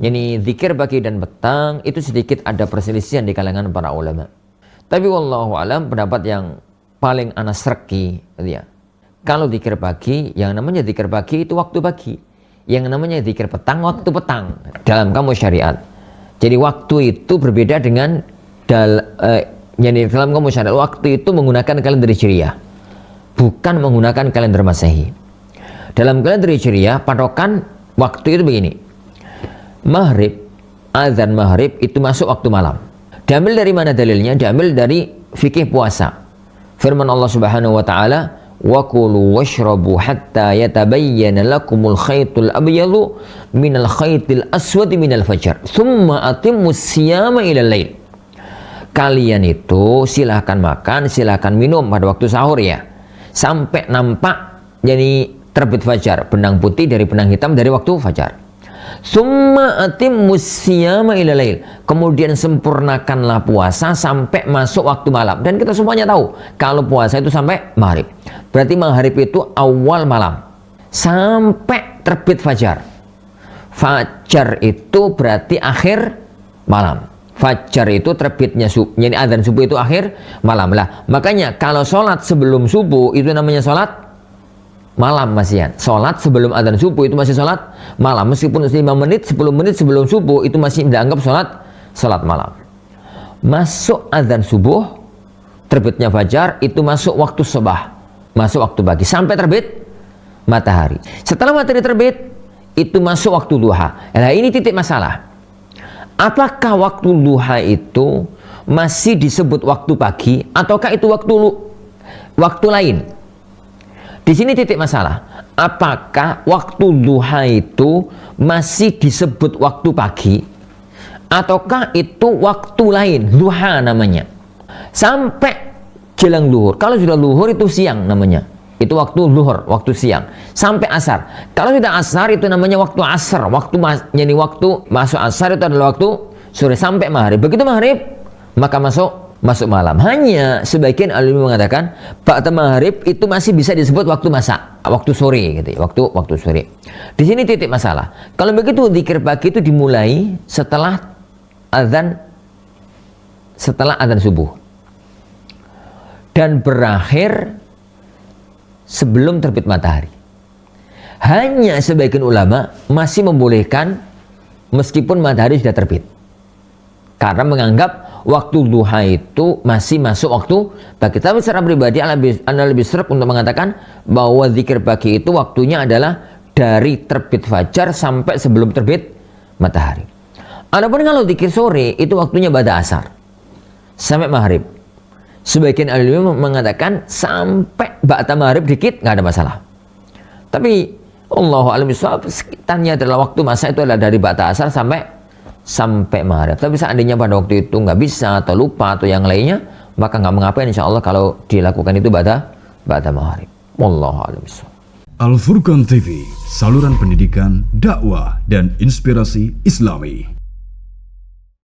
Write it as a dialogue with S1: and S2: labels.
S1: Yani zikir pagi dan petang itu sedikit ada perselisihan di kalangan para ulama. Tapi wallahu alam pendapat yang paling ana sreki ya. Kalau zikir pagi, yang namanya zikir pagi itu waktu pagi. Yang namanya zikir petang waktu petang dalam kamus syariat. Jadi waktu itu berbeda dengan yani dalam kamus syariat waktu itu menggunakan kalender Hijriah. Bukan menggunakan kalender Masehi. Dalam kalender Hijriah patokan waktu itu begini. Maghrib, azan maghrib itu masuk waktu malam. Diambil dari mana dalilnya? Diambil dari fikih puasa. Firman Allah Subhanahu wa taala, "Wa kulu washrabu hatta yatabayyana lakumul khaytul abyadu minal khaytil aswadi minal fajr. Tsumma atimmus siyama ilal lail." Kalian itu silahkan makan, silahkan minum pada waktu sahur ya. Sampai nampak jadi terbit fajar, benang putih dari benang hitam dari waktu fajar. Summa atimmus siyama ila lail. Kemudian sempurnakanlah puasa sampai masuk waktu malam. Dan kita semuanya tahu kalau puasa itu sampai maghrib. Berarti maghrib itu awal malam sampai terbit fajar. Fajar itu berarti akhir malam. Fajar itu terbitnya jadi azan subuh itu akhir malam lah. Makanya kalau sholat sebelum subuh itu namanya sholat malam masihan. Sholat sebelum adzan subuh itu masih sholat malam. Meskipun 5 menit, 10 menit sebelum subuh itu masih dianggap sholat malam. Masuk adzan subuh, terbitnya fajar itu masuk waktu subah, masuk waktu pagi sampai terbit matahari. Setelah matahari terbit itu masuk waktu duha. Nah ini titik masalah. Apakah waktu duha itu masih disebut waktu pagi ataukah itu waktu lain? Di sini titik masalah. Apakah waktu duha itu masih disebut waktu pagi ataukah itu waktu lain, duha namanya. Sampai jelang luhur. Kalau sudah luhur itu siang namanya. Itu waktu luhur, waktu siang. Sampai asar. Kalau sudah asar itu namanya waktu asar. Jadi waktu masuk asar itu adalah waktu sore sampai maghrib. Begitu maghrib maka masuk malam. Hanya sebagian ahli mengatakan ba'da maghrib itu masih bisa disebut waktu masak, waktu sore gitu ya, waktu sore. Di sini titik masalah. Kalau begitu zikir pagi itu dimulai setelah azan subuh dan berakhir sebelum terbit matahari. Hanya sebagian ulama masih membolehkan meskipun matahari sudah terbit. Karena menganggap waktu duha itu masih masuk waktu pagi. Tapi secara pribadi anda lebih serap untuk mengatakan bahwa zikir pagi itu waktunya adalah dari terbit fajar sampai sebelum terbit matahari. Adapun kalau zikir sore itu waktunya ba'da asar sampai maghrib. Sebagian ahli mengatakan sampai ba'da maghrib dikit nggak ada masalah. Tapi Allahu a'lam bishawab, sekitarnya adalah waktu masa itu adalah dari ba'da asar sampai maghrib. Tapi seandainya pada waktu itu nggak bisa atau lupa atau yang lainnya, maka nggak mengapa insya Allah kalau dilakukan itu ba'da maghrib. Wallahu a'lam bishawab.
S2: Al Furqan TV, saluran pendidikan, dakwah dan inspirasi Islami.